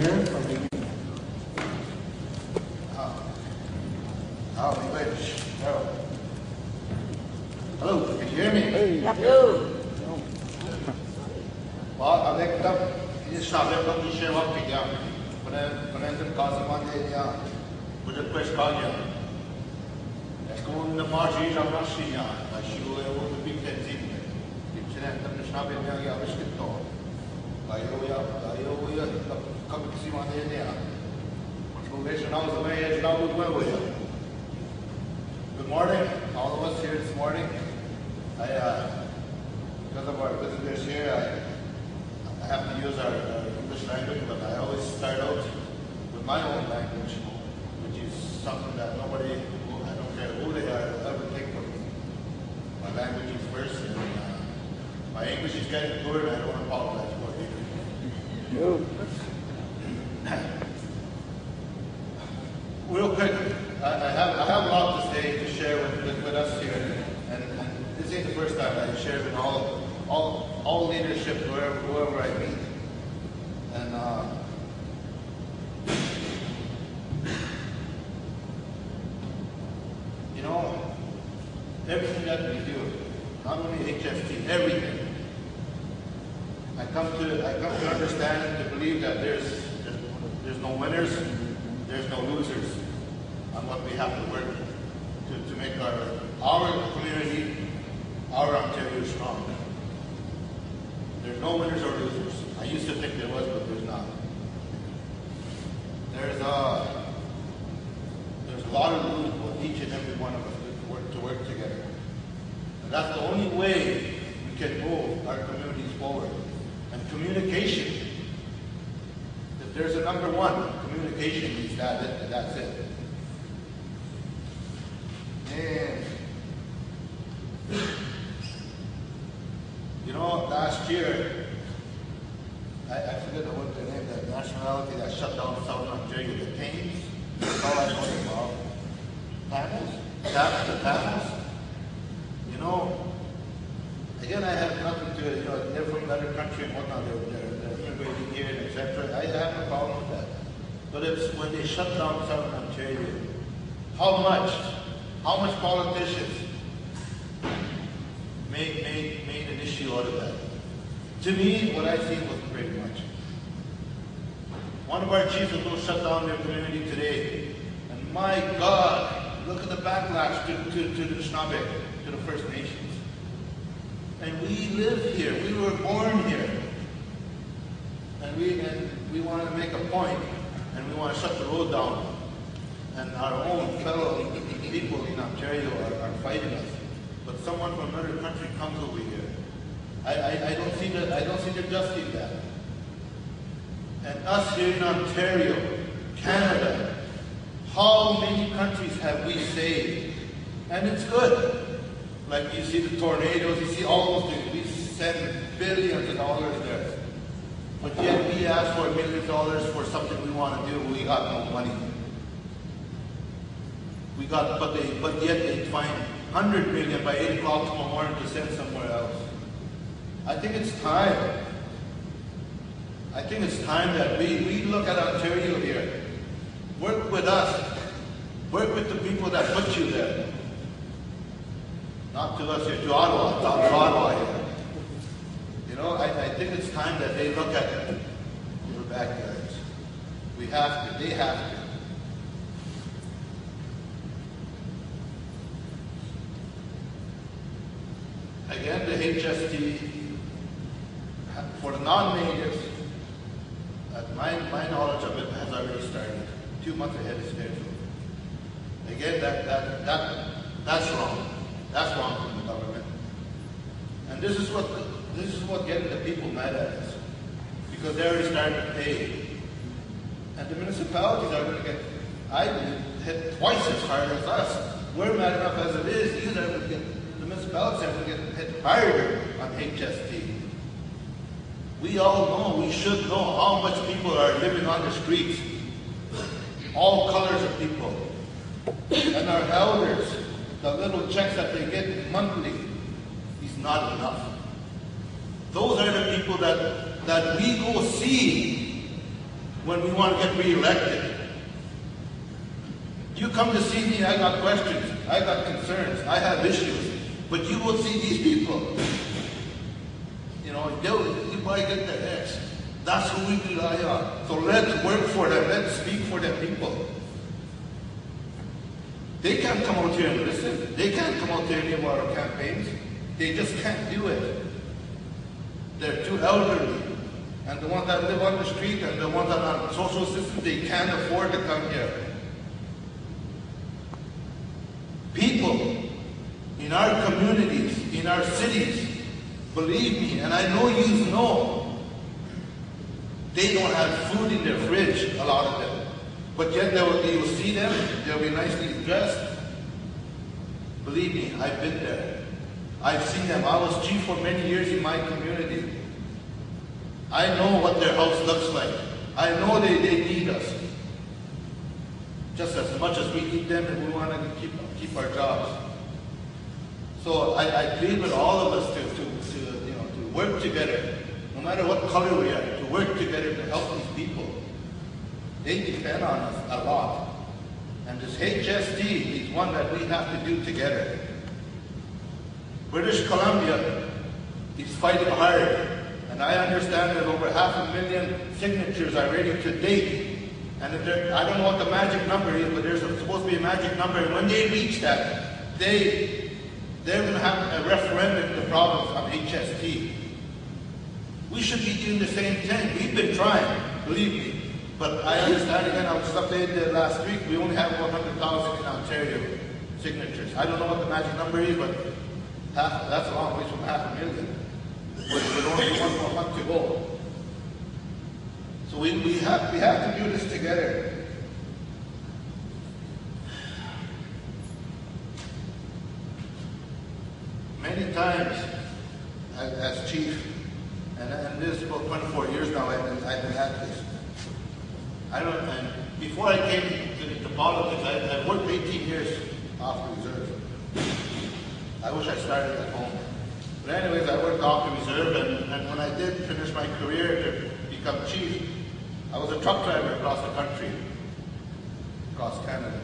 Hare from the English. No. Hello, can you hear me? Hello. Well, avec tam savais pas que je vais bien. Pendant que quasiment des dia, vous êtes presque bien. Est-ce qu'on ne mange jamais si bien? La chou est au big tenzin. It's an anthem to snap in the Yavish Kito. Layo, come to see one day. Motivation house away is now with my way. Good morning, all of us here this morning. Because of our visitors here, I have to use our English language, but I always start out with my own language, which is something that nobody, I don't care who they are, will ever take from me. My language is first, and my English is getting good, and I don't apologize for it either. Real quick, I have a lot to say, to share with us here, and this ain't the first time I share with all leadership whoever I meet, and you know, everything that we do, not only HFT, everything. I come to understand and to believe that there's no winners, there's no losers on what we have to work to make our community, our Ontario strong. There's no winners or losers. I used to think there was, but there's not. There's a lot of room for each and every one of us to work together. And that's the only way we can move our communities forward. And communication, if there's a number one, communication is that's it. And you know, last year, I forget what the name, that nationality that shut down Southern Ontario, the Thames. That's all I know about. Tamils? The Tamils? You know, again, I have nothing to, you know, they're from another country and whatnot, they're immigrating here and etc. I have no problem with that. But it's when they shut down Southern Ontario, how much politicians made an issue out of that. To me, what I seen wasn't very much. One of our chiefs will go shut down their community today, and my God, look at the backlash to the Anishinaabe, to the First Nations. And we live here, we were born here, and we want to make a point, and we want to shut the road down, and our own fellow people in Ontario are fighting us. But someone from another country comes over here. I don't see the justice in that. And us here in Ontario, Canada, how many countries have we saved? And it's good. Like you see the tornadoes, you see all those things. We send billions of dollars there. But yet we ask for $1 million for something we want to do, we got no money. But yet they find 100 million by 8 o'clock tomorrow morning to send somewhere else. I think it's time. I think it's time that we look at Ontario here. Work with us. Work with the people that put you there. Not to us here, to Ottawa, not to Ottawa here. You know, I think it's time that they look at your backyards. We have to, they have to. Again, the HST, for the non-natives, my knowledge of it has already started, 2 months ahead of schedule. Again, that's wrong. That's wrong from the government. And this is what getting the people mad at us, because they're already starting to pay. And the municipalities are going to get, I believe, hit twice as hard as us. We're mad enough as it is. These are going to get, the municipalities are going to get hit harder on HST. We all know, we should know how much people are living on the streets. All colors of people. And our elders, the little checks that they get monthly, is not enough. Those are the people that we go see when we want to get re-elected. You come to see me, I got questions, I got concerns, I have issues, but you will see these people. You know, you might get their X. That's who we rely on. So let's work for them, let's speak for them people. They can't come out here and listen. They can't come out here and give our campaigns. They just can't do it. They're too elderly. And the ones that live on the street and the ones that are on social assistance, they can't afford to come here. People in our communities, in our cities, believe me, and I know you know, they don't have food in their fridge, a lot of them. But yet you will see them, they'll be nicely dressed. Believe me, I've been there. I've seen them. I was chief for many years in my community. I know what their house looks like. I know they need us. Just as much as we need them and we want to keep our jobs. So I plead with all of us to work together, no matter what color we are, to work together to help these people. They depend on us a lot. And this HST is one that we have to do together. British Columbia is fighting hard. And I understand that over 500,000 signatures are ready to date. And I don't know what the magic number is, but there's supposed to be a magic number. And when they reach that, they're going to have a referendum to the province on HST. We should be doing the same thing. We've been trying, believe me. But I understand, again, I was updated last week, we only have 100,000 in Ontario signatures. I don't know what the magic number is, but that's a long way from 500,000. With only one more month to go. So we have to do this together. Many times, as chief, and this is about 24 years now, I've been at this. And before I came to politics, I worked 18 years off the reserve. I wish I started at home. But anyways, I worked off the reserve, and when I did finish my career to become chief, I was a truck driver across the country, across Canada.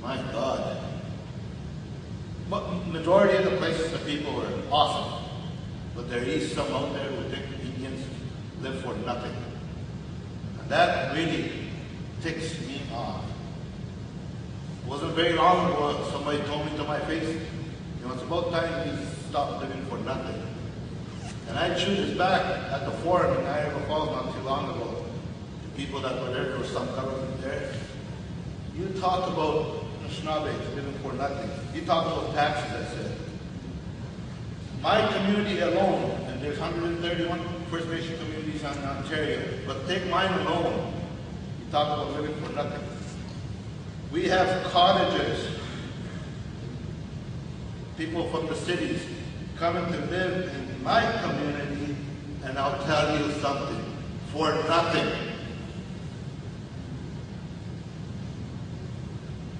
My God. But majority of the places, the people were awesome. But there is some out there who think Indians live for nothing. And that really ticks me off. It wasn't very long ago somebody told me to my face, you know, it's about time you stop living for nothing. And I chewed this back at the forum in Niagara Falls not too long ago. The people that were there was some government there. You talk about Anishinaabe living for nothing. You talk about taxes, I said. My community alone, and there's 131 First Nation communities in Ontario, but take mine alone, you talk about living for nothing. We have cottages, people from the cities coming to live in my community, and I'll tell you something, for nothing.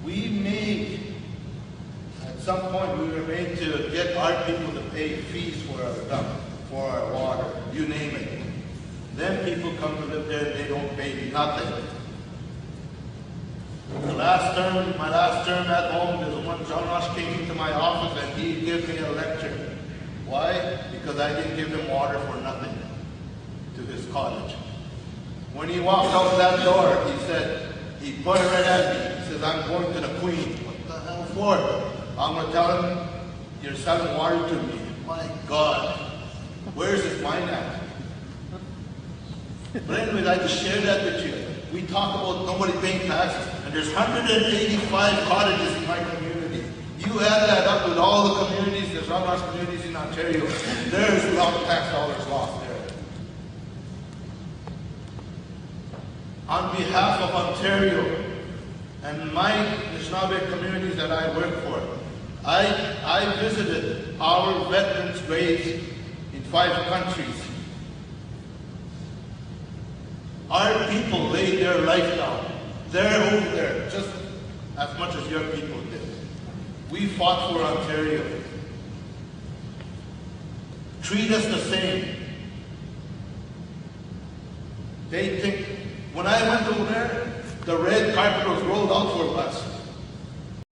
We made, at some point we were made to get our people to pay fees for our dump, for our water, you name it. Then people come to live there and they don't pay nothing. My last term at home, there's one John Ross came into my office and he gave me a lecture. Why? Because I didn't give him water for nothing to his cottage. When he walked out that door, he said, he pointed right at me. He says, I'm going to the Queen. What the hell for? I'm going to tell him, you're selling water to me. My God, where's his mind at? But anyways, I just share that with you. We talk about nobody paying taxes, and there's 185 cottages in my community. You add that up with all the communities, there's all our communities in Ontario, there's a lot of tax dollars lost there. On behalf of Ontario and my Anishinaabe communities that I work for, I visited our veterans' graves in 5 countries. Our people laid their life down. They're over there just as much as your people did. We fought for Ontario. Treat us the same. They think, when I went over there, the red carpet was rolled out for